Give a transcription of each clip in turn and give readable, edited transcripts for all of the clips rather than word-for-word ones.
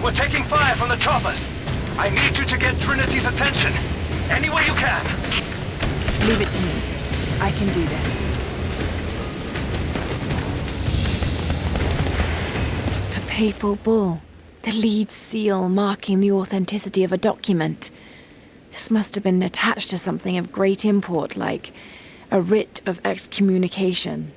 We're taking fire from the choppers. I need you to get Trinity's attention. Any way you can. Leave it to me. I can do this. A papal bull. The lead seal marking the authenticity of a document. This must have been attached to something of great import, like a writ of excommunication.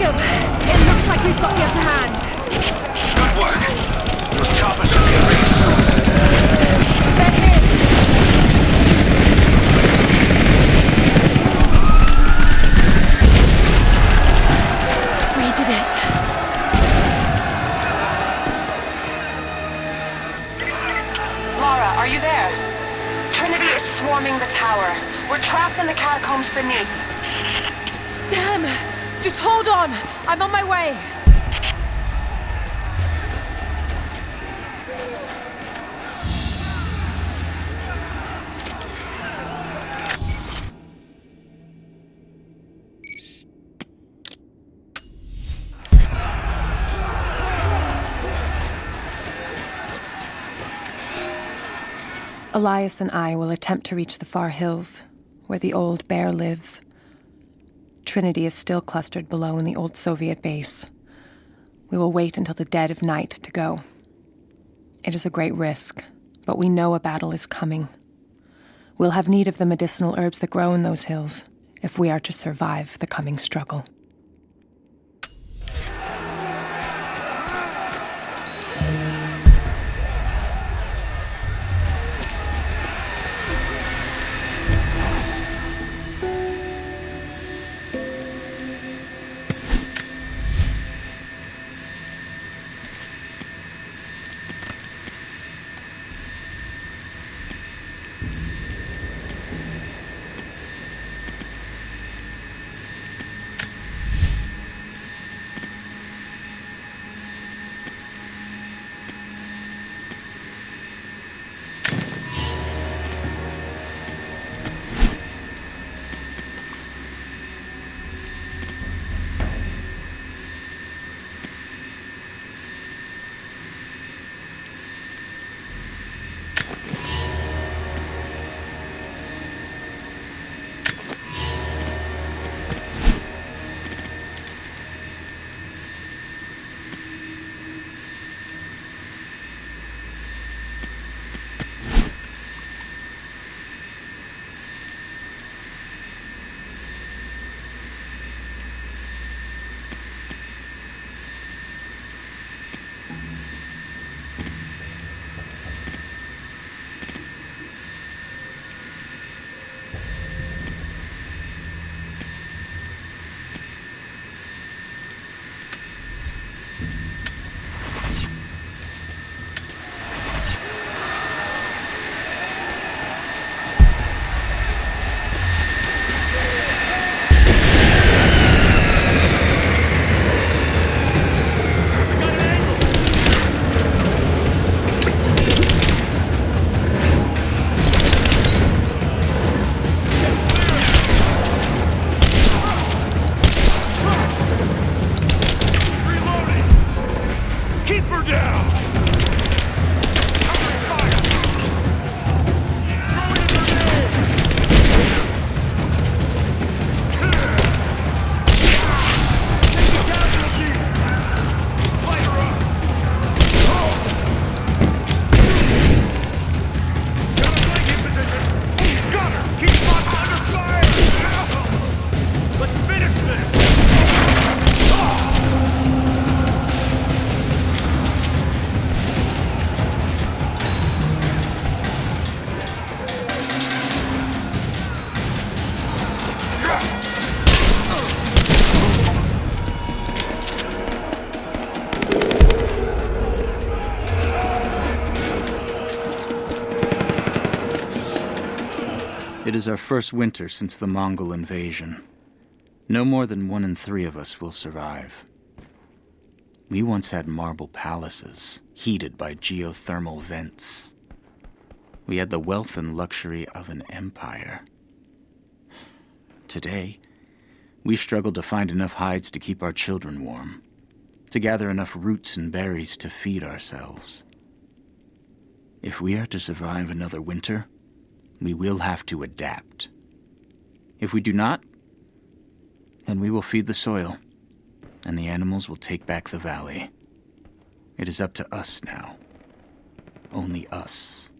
Jacob, it looks like we've got the upper hand. Good work. Those choppers should be ready soon. They're hit. We did it. Lara, are you there? Trinity is swarming the tower. We're trapped in the catacombs beneath. Damn! Just hold on! I'm on my way! Elias and I will attempt to reach the far hills, where the old bear lives. Trinity is still clustered below in the old Soviet base. We will wait until the dead of night to go. It is a great risk, but we know a battle is coming. We'll have need of the medicinal herbs that grow in those hills if we are to survive the coming struggle. It is our first winter since the Mongol invasion. No more than 1 in 3 of us will survive. We once had marble palaces, heated by geothermal vents. We had the wealth and luxury of an empire. Today, we struggle to find enough hides to keep our children warm, to gather enough roots and berries to feed ourselves. If we are to survive another winter, we will have to adapt. If we do not, then we will feed the soil, and the animals will take back the valley. It is up to us now. Only us.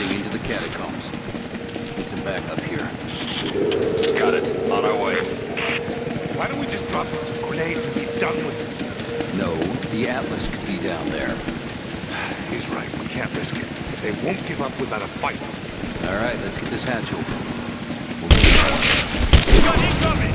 heading into the catacombs. Need some backup here. Got it. On our way. Why don't we just drop in some grenades and be done with it? No, the Atlas could be down there. He's right. We can't risk it. They won't give up without a fight. All right, let's get this hatch open. Got incoming!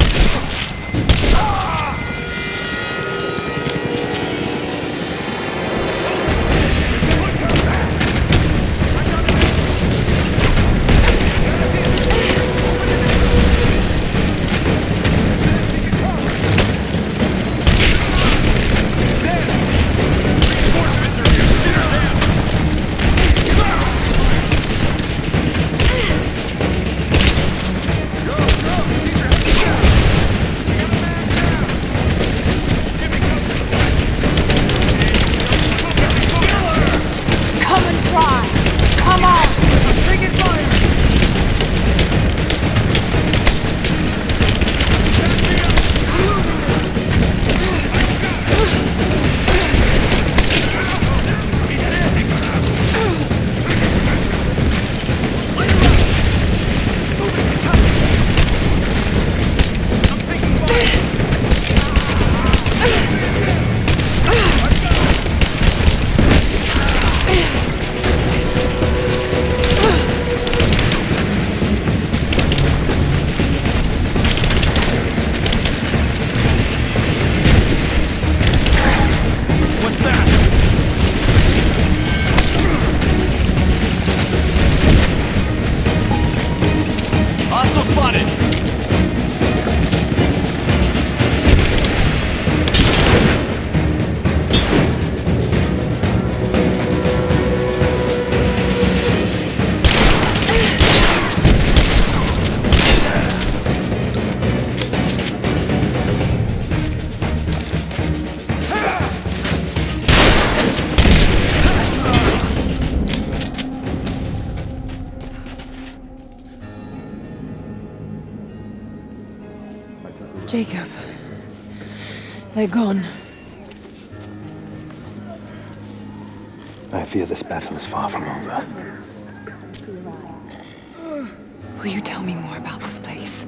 Jacob. They're gone. I fear this battle is far from over. Will you tell me more about this place?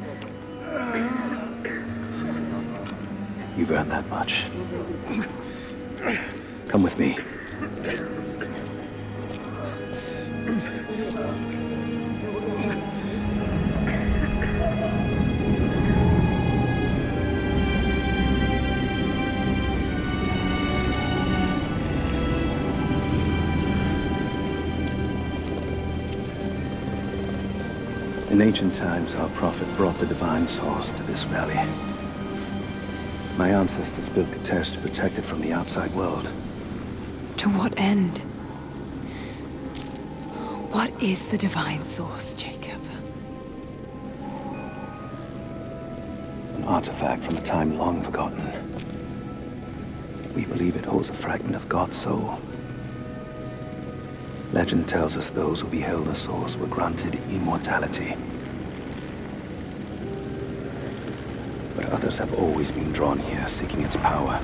You've earned that much. Come with me. In ancient times, our prophet brought the divine source to this valley. My ancestors built Kitezh to protect it from the outside world. To what end? What is the divine source, Jacob? An artifact from a time long forgotten. We believe it holds a fragment of God's soul. Legend tells us those who beheld the source were granted immortality. But others have always been drawn here, seeking its power.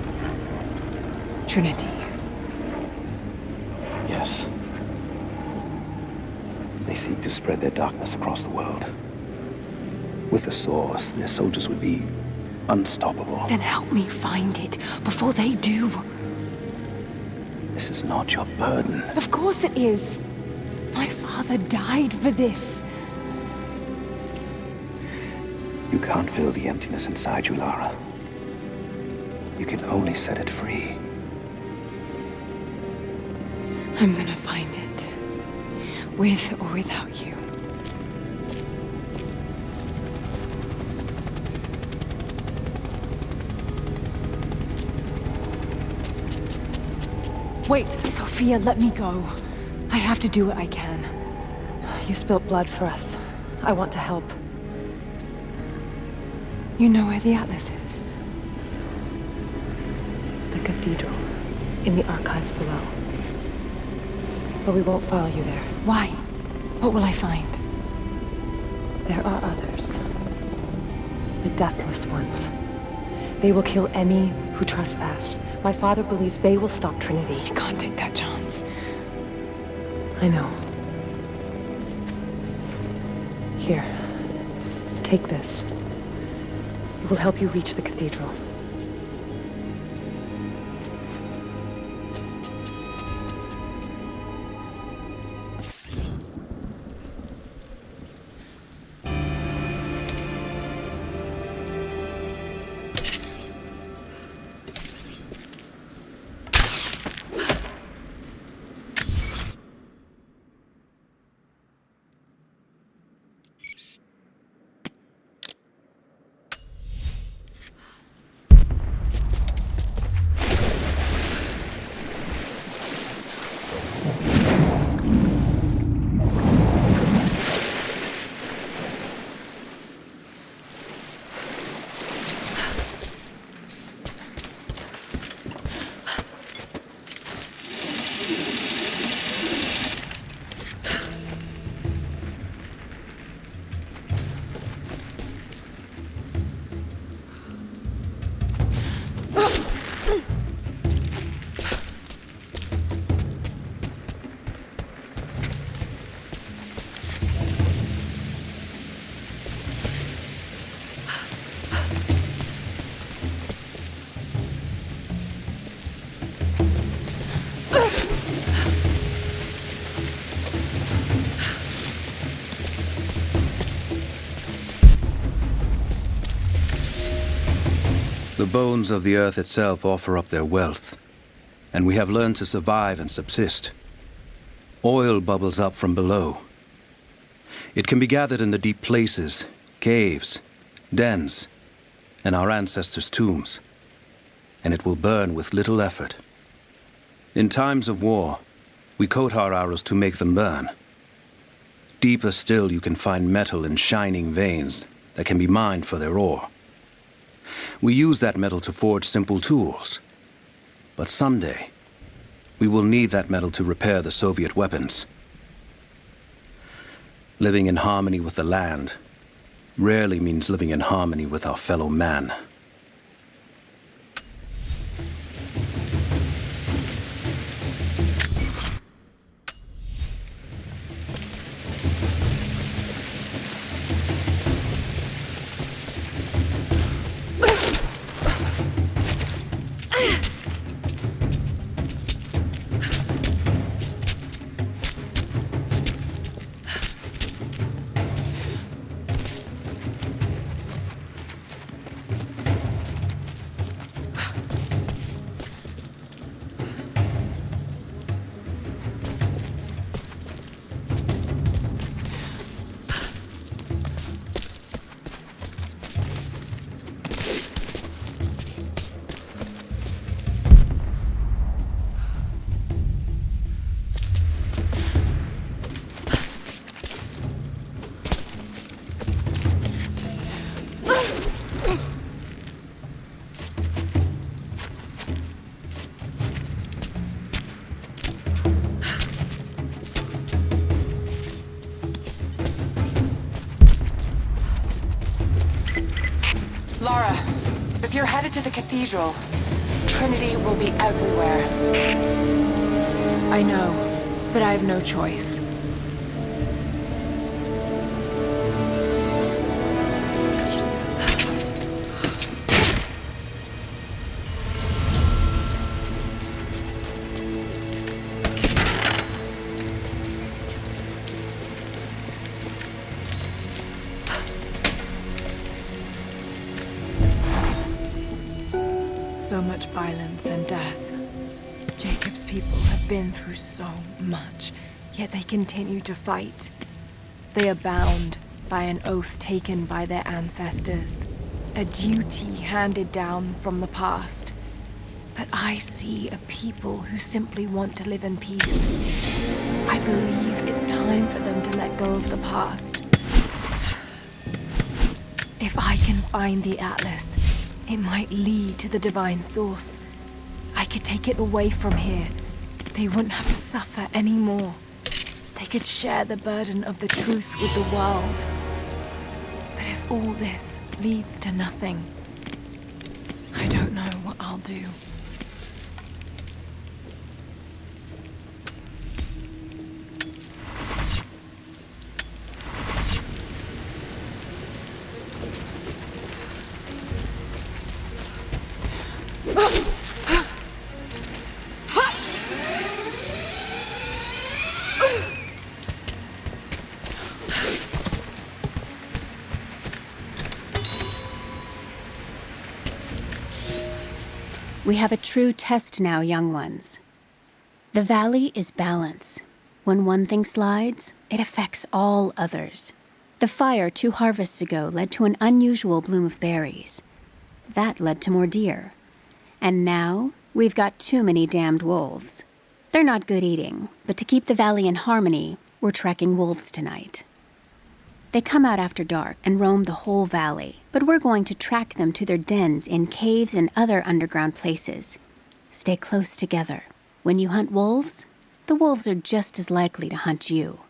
Trinity. Yes. They seek to spread their darkness across the world. With the source, their soldiers would be unstoppable. Then help me find it before they do. This is not your burden. Of course it is. My father died for this. You can't fill the emptiness inside you, Lara. You can only set it free. I'm gonna find it. With or without you. Wait, Sophia, let me go. I have to do what I can. You spilt blood for us. I want to help. You know where the Atlas is? The cathedral. In the archives below. But we won't follow you there. Why? What will I find? There are others. The Deathless Ones. They will kill any who trespass. My father believes they will stop Trinity. I can't take that chance. I know. Here. Take this. It will help you reach the cathedral. The bones of the earth itself offer up their wealth, and we have learned to survive and subsist. Oil bubbles up from below. It can be gathered in the deep places, caves, dens, and our ancestors' tombs, and it will burn with little effort. In times of war, we coat our arrows to make them burn. Deeper still, you can find metal in shining veins that can be mined for their ore. We use that metal to forge simple tools. But someday, we will need that metal to repair the Soviet weapons. Living in harmony with the land rarely means living in harmony with our fellow man. Lara, if you're headed to the cathedral, Trinity will be everywhere. I know, but I have no choice. So much violence and death. Jacob's people have been through so much, yet they continue to fight. They are bound by an oath taken by their ancestors, a duty handed down from the past. But I see a people who simply want to live in peace. I believe it's time for them to let go of the past. If I can find the Atlas, it might lead to the divine source. I could take it away from here. They wouldn't have to suffer anymore. They could share the burden of the truth with the world. But if all this leads to nothing, I don't know what I'll do. We have a true test now, young ones. The valley is balance. When one thing slides, it affects all others. The fire 2 harvests ago led to an unusual bloom of berries. That led to more deer. And now, we've got too many damned wolves. They're not good eating, but to keep the valley in harmony, we're tracking wolves tonight. They come out after dark and roam the whole valley, but we're going to track them to their dens in caves and other underground places. Stay close together. When you hunt wolves, the wolves are just as likely to hunt you.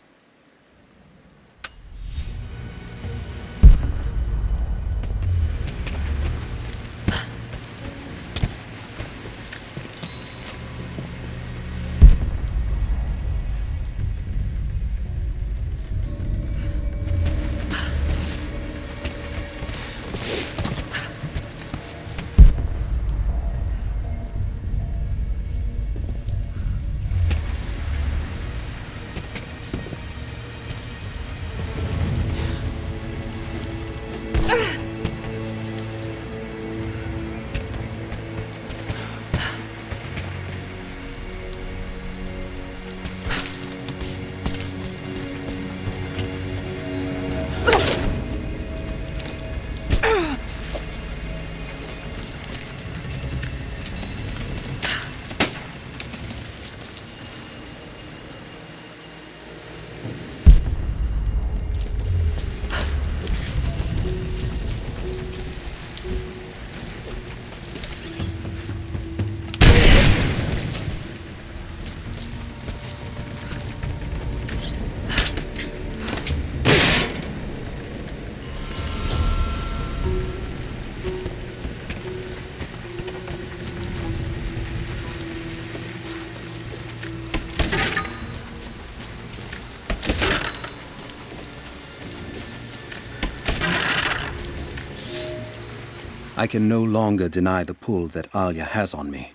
I can no longer deny the pull that Alia has on me.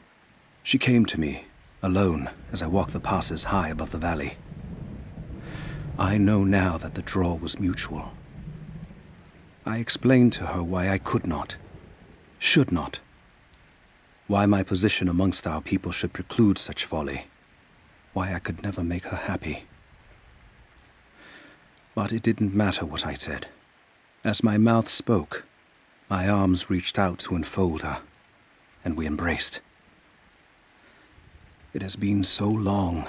She came to me, alone, as I walked the passes high above the valley. I know now that the draw was mutual. I explained to her why I could not, should not, why my position amongst our people should preclude such folly, why I could never make her happy. But it didn't matter what I said. As my mouth spoke, my arms reached out to enfold her, and we embraced. It has been so long,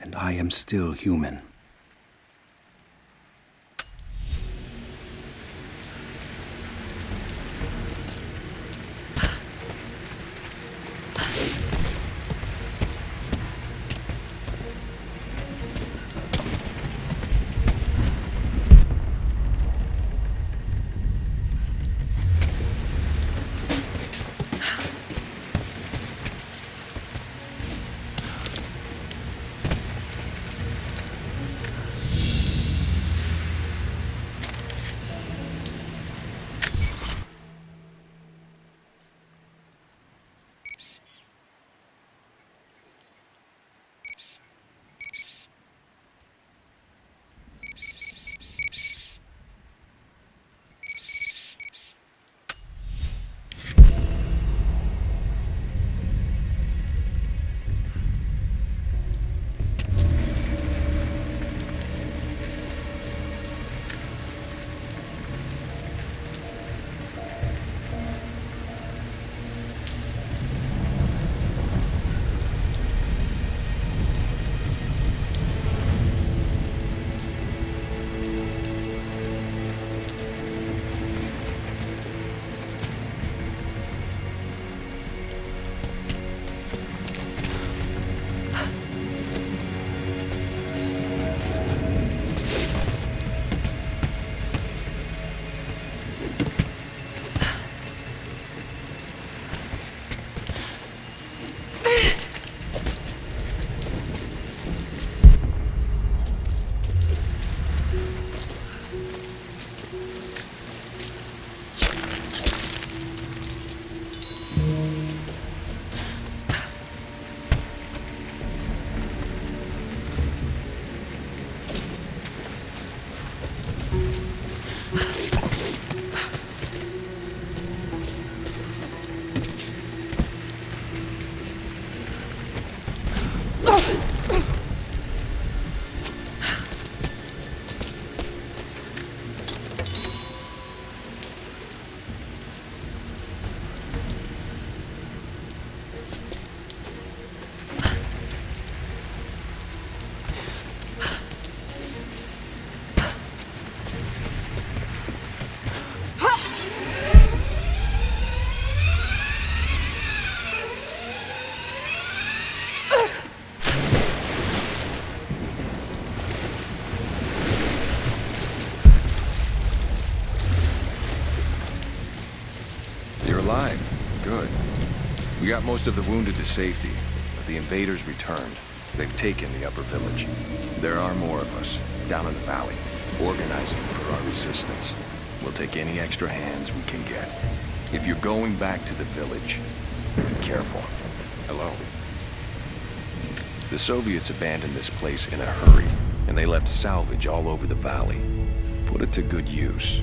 and I am still human. alive. Good. We got most of the wounded to safety, but the invaders returned. They've taken the upper village. There are more of us, down in the valley, organizing for our resistance. We'll take any extra hands we can get. If you're going back to the village, be careful. Hello? The Soviets abandoned this place in a hurry, and they left salvage all over the valley. Put it to good use.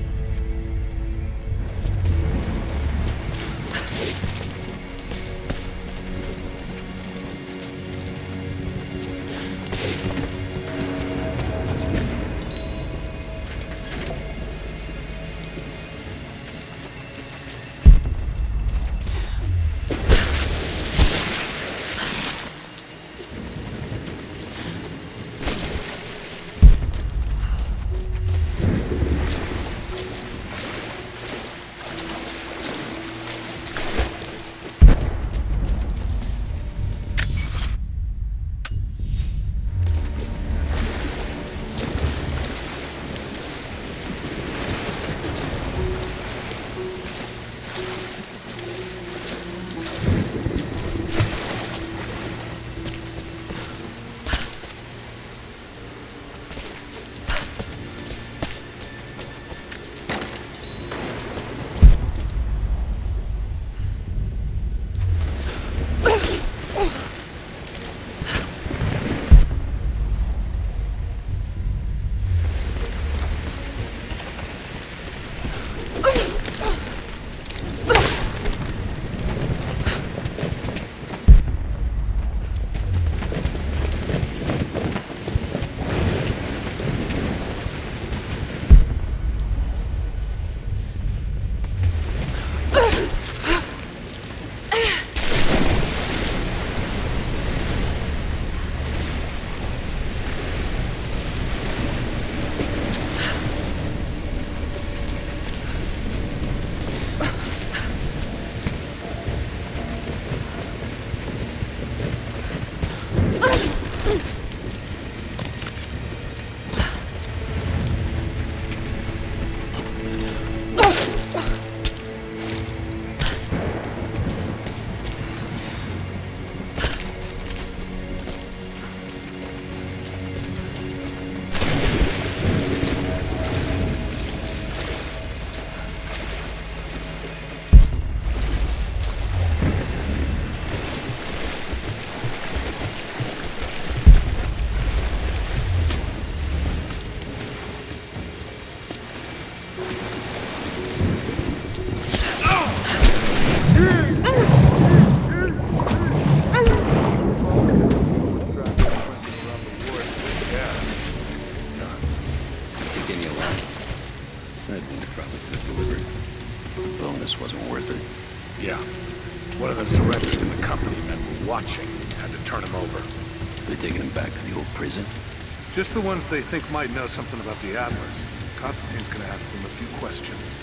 Just the ones they think might know something about the Atlas. Constantine's gonna ask them a few questions.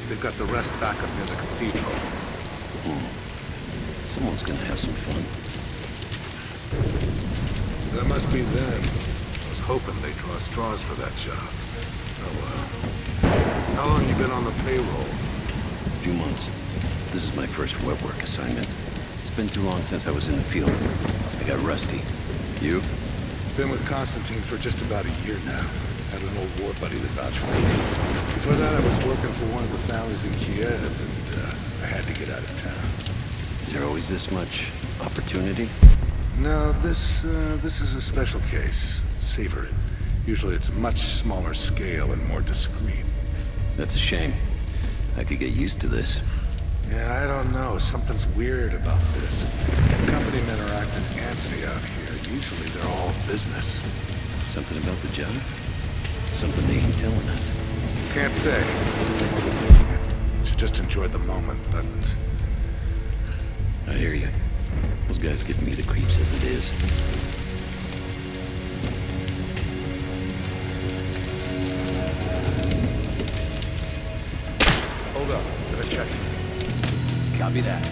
They've got the rest back up near the cathedral. Someone's gonna have some fun. That must be them. I was hoping they'd draw straws for that job. Oh well. How long you been on the payroll? A few months. This is my first web work assignment. It's been too long since I was in the field. I got rusty. You? Been with Constantine for just about a year now. Had an old war buddy that vouched for me. Before that, I was working for one of the families in Kiev, and I had to get out of town. Is there always this much opportunity? No, this is a special case. Savor it. Usually it's a much smaller scale and more discreet. That's a shame. I could get used to this. Yeah, I don't know. Something's weird about this. Company men are acting antsy out here. Usually they're all business. Something about the job? Something they ain't telling us. Can't say. Overthinking it. Should just enjoy the moment, but... I hear you. Those guys give me the creeps as it is. Hold up. Gotta check. Copy that.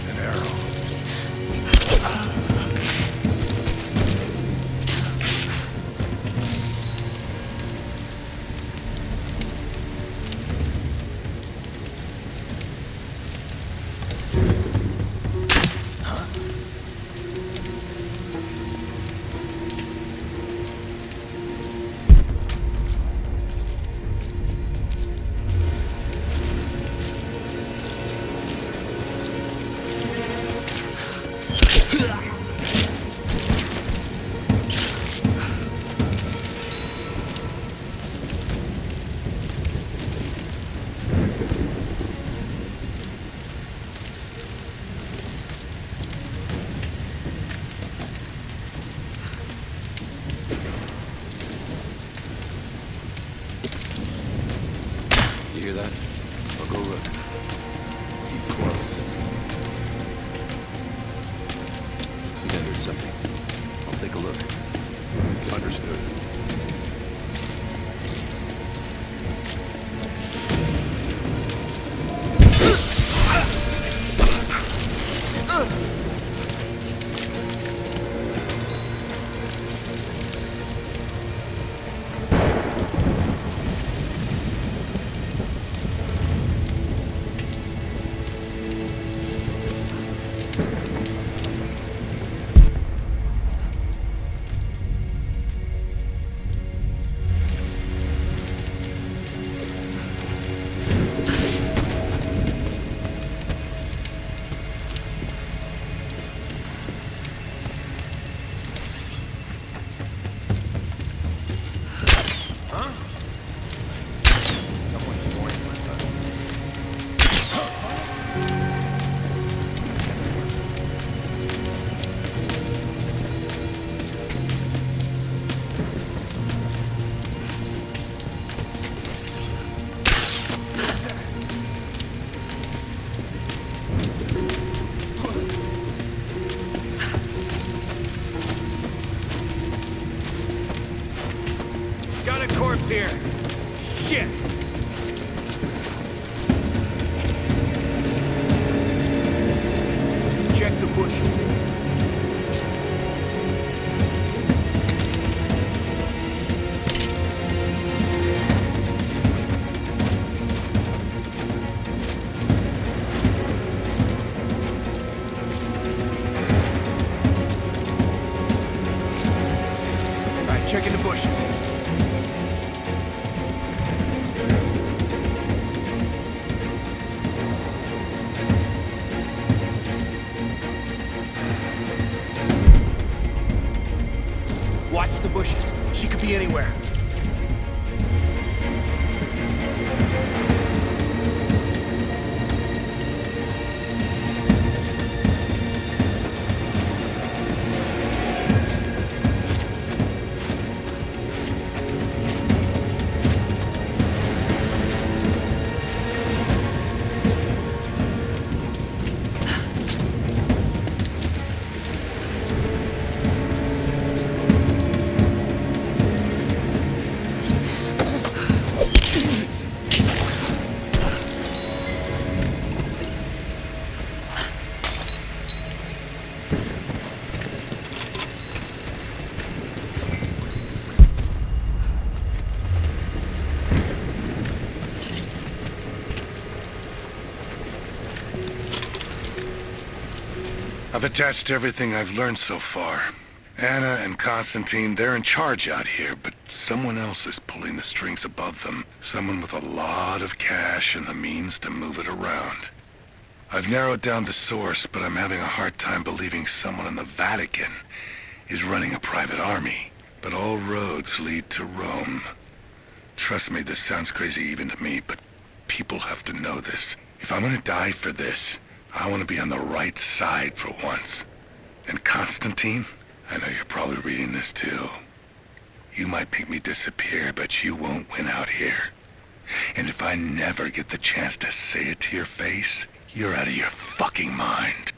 An arrow. Shit! Check the bushes. Checking the bushes. Watch the bushes. She could be anywhere. I've attached everything I've learned so far. Anna and Constantine, they're in charge out here, but someone else is pulling the strings above them. Someone with a lot of cash and the means to move it around. I've narrowed down the source, but I'm having a hard time believing someone in the Vatican is running a private army. But all roads lead to Rome. Trust me, this sounds crazy even to me, but people have to know this. If I'm gonna die for this, I want to be on the right side for once. And Constantine, I know you're probably reading this too. You might make me disappear, but you won't win out here. And if I never get the chance to say it to your face, you're out of your fucking mind.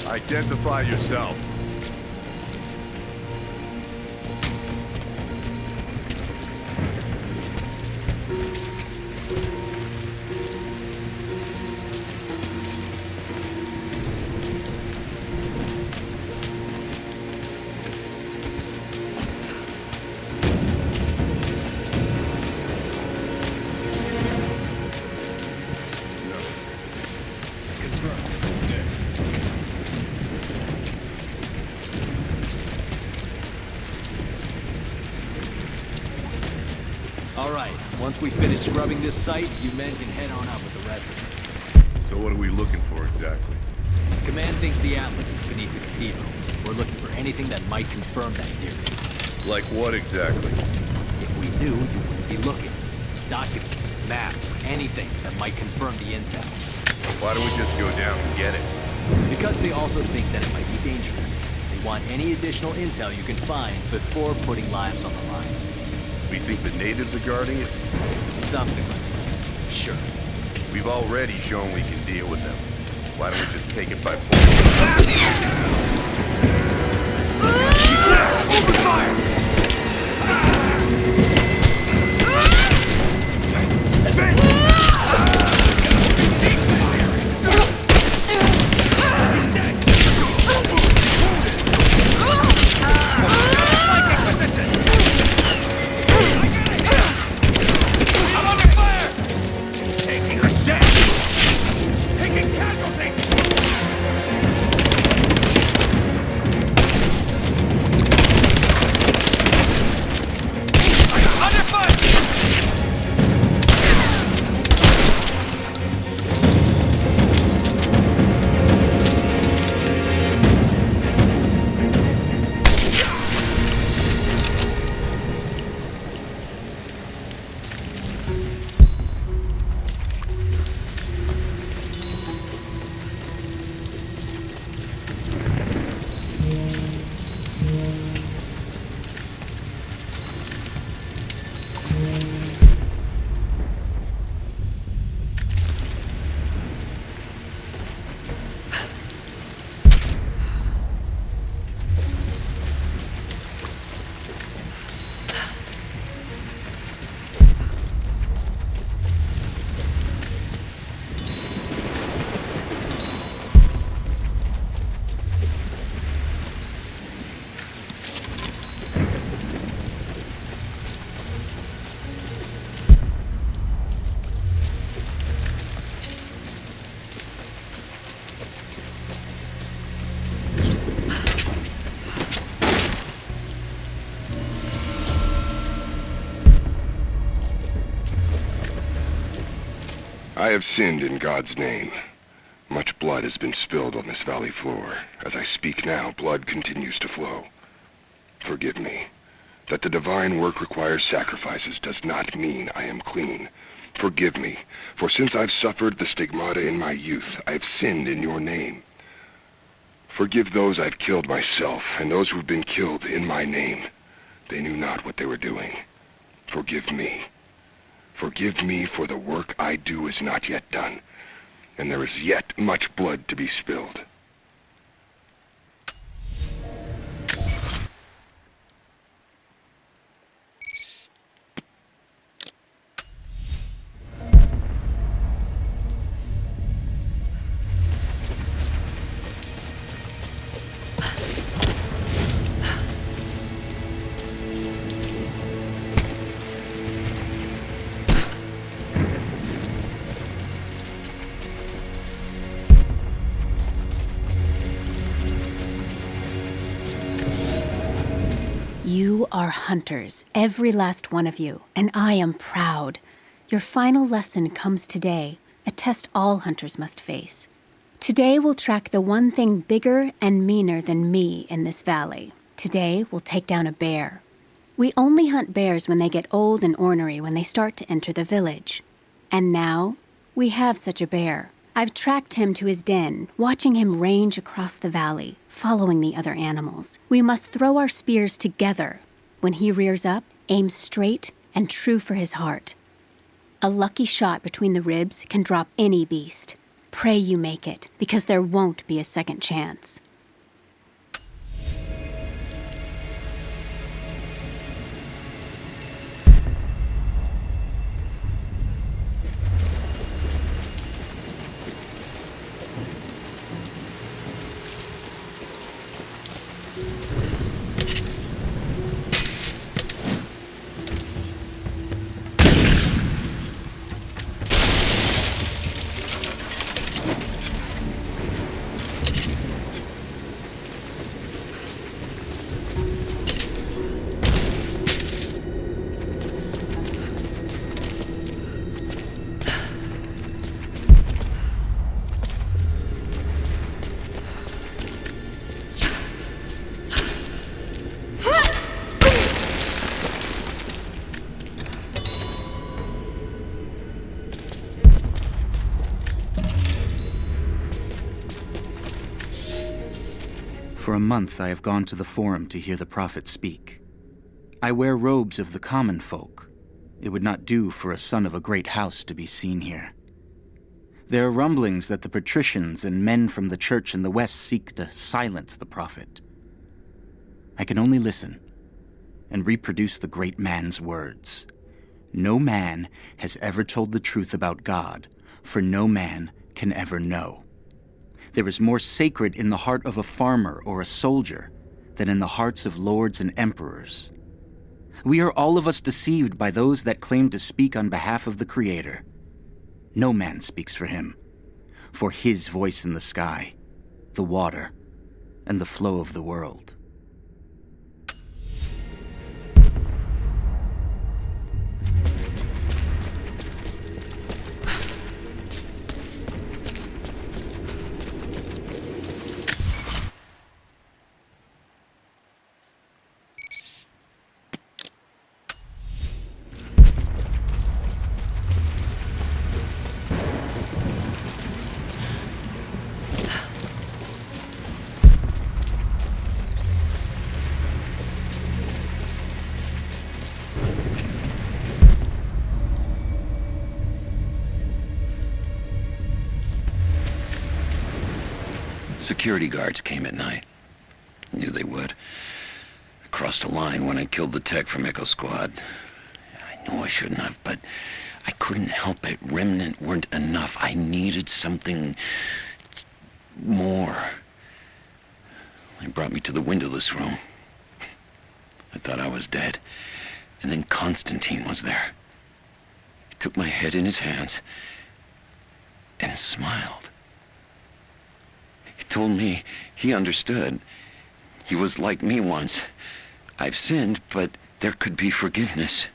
Identify yourself. Once we finish scrubbing this site, you men can head on up with the rest of it. So what are we looking for exactly? Command thinks the Atlas is beneath the cathedral. We're looking for anything that might confirm that theory. Like what exactly? If we knew, you wouldn't be looking. Documents, maps, anything that might confirm the intel. Why don't we just go down and get it? Because they also think that it might be dangerous. They want any additional intel you can find before putting lives on the line. We think the natives are guarding it? Something like that. Sure. We've already shown we can deal with them. Why don't we just take it by force? She's there! Open fire! Advance! I have sinned in God's name. Much blood has been spilled on this valley floor. As I speak now, blood continues to flow. Forgive me. That the divine work requires sacrifices does not mean I am clean. Forgive me, for since I've suffered the stigmata in my youth, I've sinned in your name. Forgive those I've killed myself, and those who've been killed in my name. They knew not what they were doing. Forgive me. Forgive me, for the work I do is not yet done, and there is yet much blood to be spilled. You are hunters, every last one of you, and I am proud. Your final lesson comes today, a test all hunters must face. Today we'll track the one thing bigger and meaner than me in this valley. Today we'll take down a bear. We only hunt bears when they get old and ornery when they start to enter the village. And now, we have such a bear. I've tracked him to his den, watching him range across the valley, following the other animals. We must throw our spears together. When he rears up, aim straight and true for his heart. A lucky shot between the ribs can drop any beast. Pray you make it, because there won't be a second chance. For a month I have gone to the Forum to hear the Prophet speak. I wear robes of the common folk. It would not do for a son of a great house to be seen here. There are rumblings that the patricians and men from the church in the west seek to silence the Prophet. I can only listen and reproduce the great man's words. No man has ever told the truth about God, for no man can ever know. There is more sacred in the heart of a farmer or a soldier than in the hearts of lords and emperors. We are all of us deceived by those that claim to speak on behalf of the Creator. No man speaks for him, for his voice in the sky, the water, and the flow of the world. Security guards came at night. Knew they would. I crossed a line when I killed the tech from Echo Squad. I knew I shouldn't have, but I couldn't help it. Remnant weren't enough. I needed something more. They brought me to the windowless room. I thought I was dead. And then Constantine was there. He took my head in his hands and smiled. He told me he understood. He was like me once. I've sinned, but there could be forgiveness.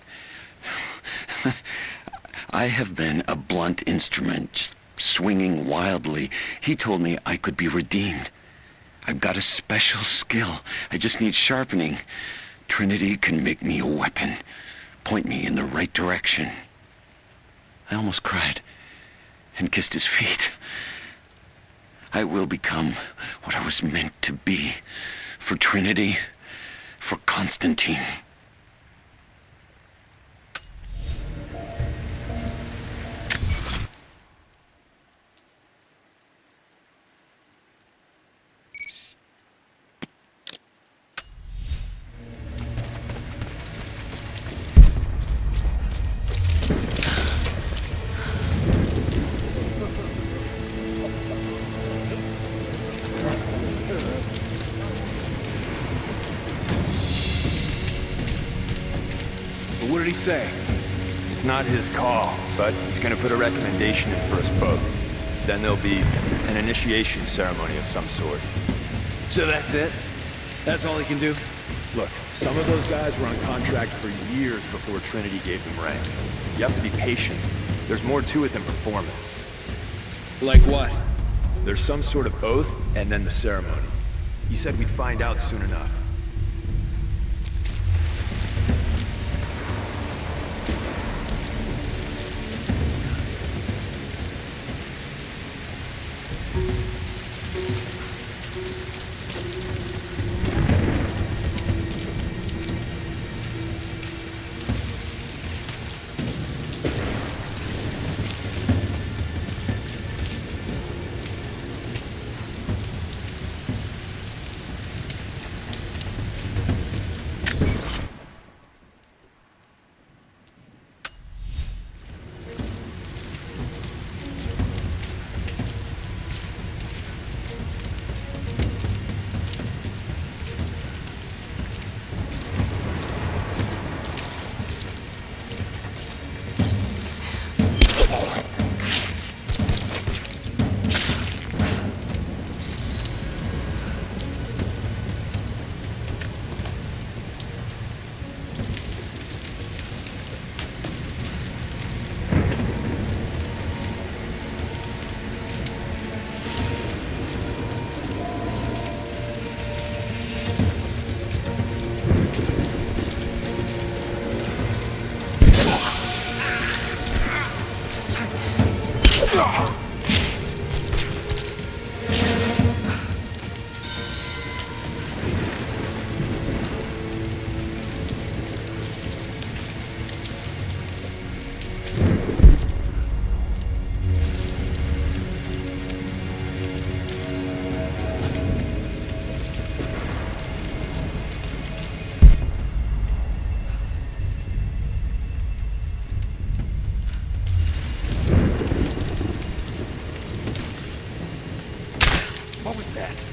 I have been a blunt instrument, swinging wildly. He told me I could be redeemed. I've got a special skill. I just need sharpening. Trinity can make me a weapon, point me in the right direction. I almost cried and kissed his feet. I will become what I was meant to be. For Trinity, for Constantine. What did he say? It's not his call, but he's gonna put a recommendation in for us both. Then there'll be an initiation ceremony of some sort. So that's it? That's all he can do? Look, some of those guys were on contract for years before Trinity gave them rank. You have to be patient. There's more to it than performance. Like what? There's some sort of oath, and then the ceremony. He said we'd find out soon enough. was that?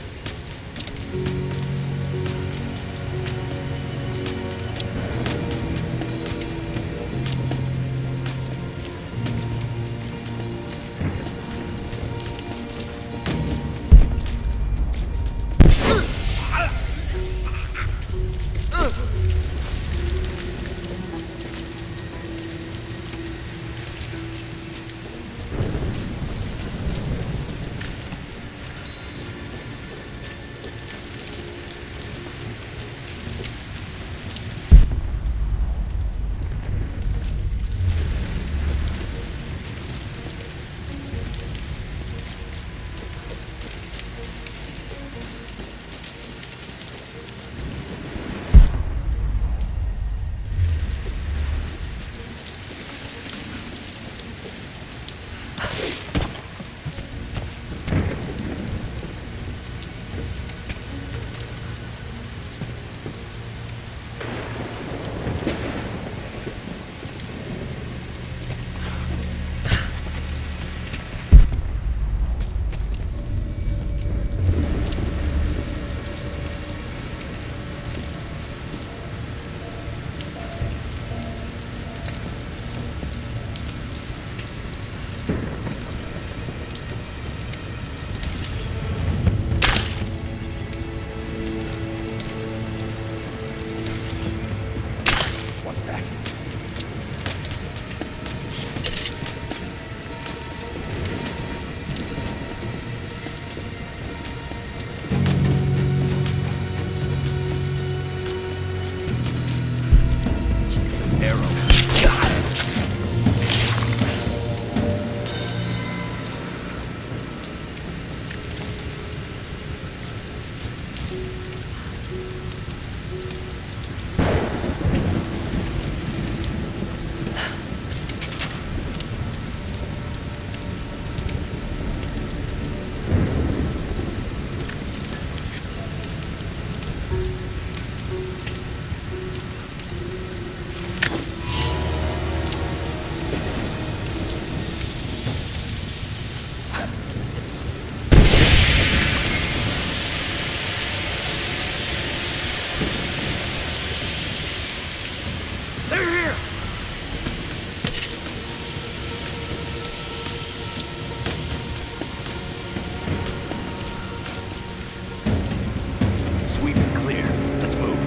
Sweep and clear. Let's move.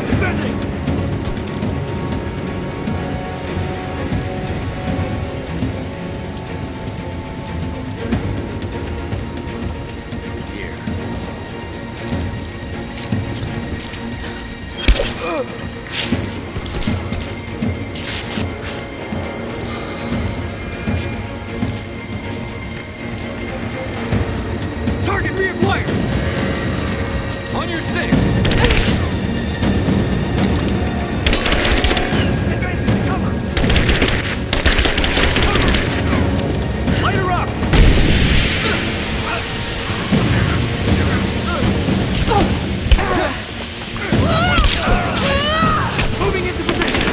Defending! Target reacquired! On your six! Light her up! Moving into position!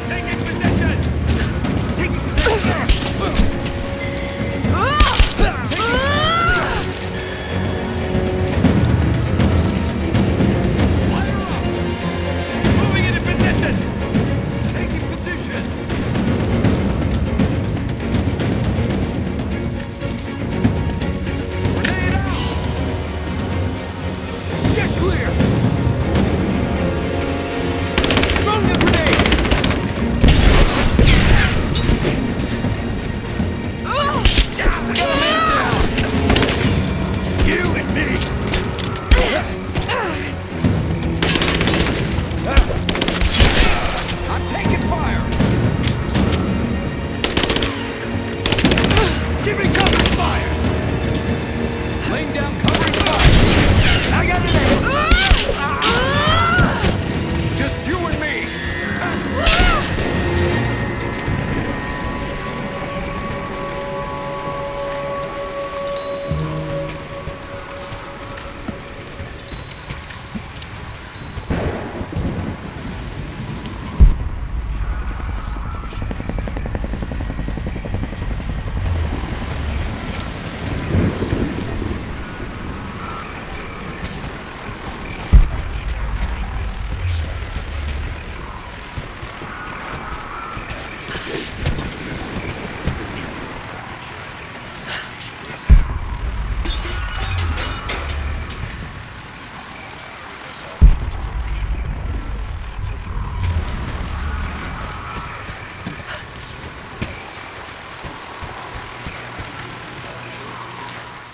Taking position! Taking position!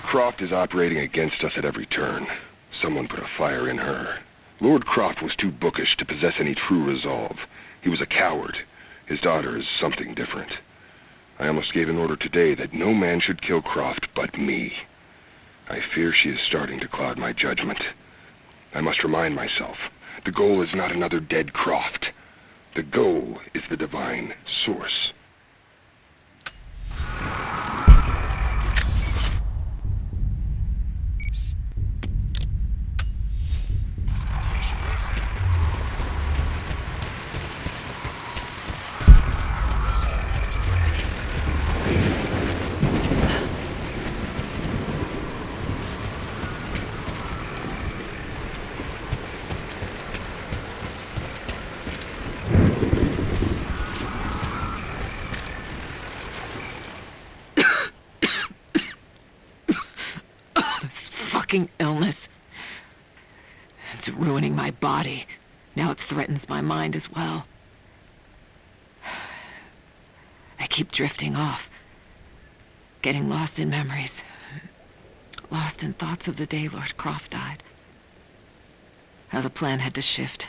Croft is operating against us at every turn. Someone put a fire in her. Lord Croft was too bookish to possess any true resolve. He was a coward. His daughter is something different. I almost gave an order today that no man should kill Croft but me. I fear she is starting to cloud my judgment. I must remind myself, the goal is not another dead Croft. The goal is the divine source. Fucking illness. It's ruining my body. Now it threatens my mind as well. I keep drifting off. Getting lost in memories. Lost in thoughts of the day Lord Croft died. How the plan had to shift.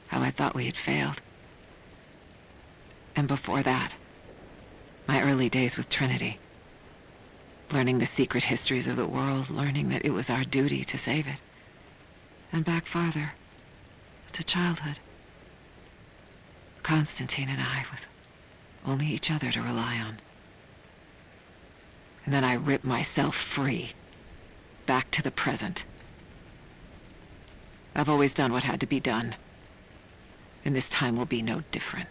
How I thought we had failed. And before that, my early days with Trinity. Learning the secret histories of the world, learning that it was our duty to save it. And back farther, to childhood. Constantine and I, with only each other to rely on. And then I ripped myself free, back to the present. I've always done what had to be done, and this time will be no different.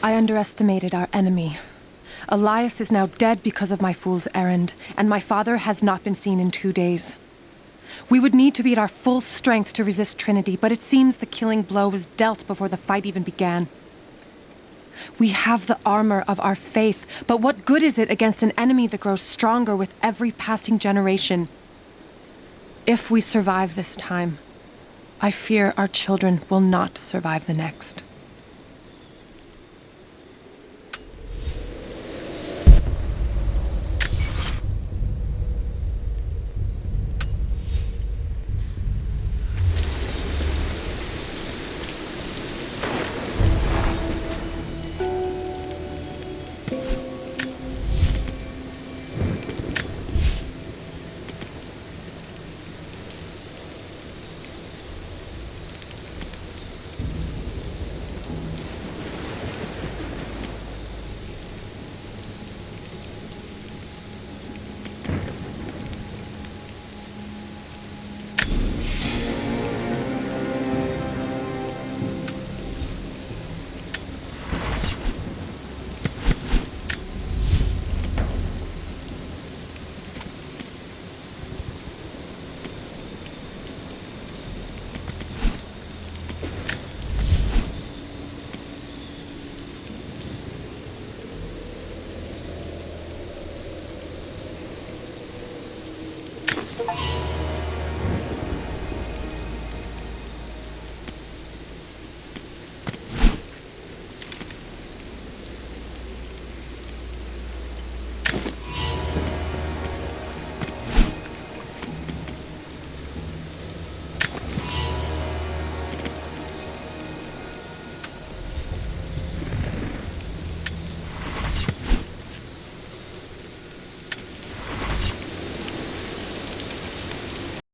I underestimated our enemy. Elias is now dead because of my fool's errand, and my father has not been seen in 2 days. We would need to be at our full strength to resist Trinity, but it seems the killing blow was dealt before the fight even began. We have the armor of our faith, but what good is it against an enemy that grows stronger with every passing generation? If we survive this time, I fear our children will not survive the next.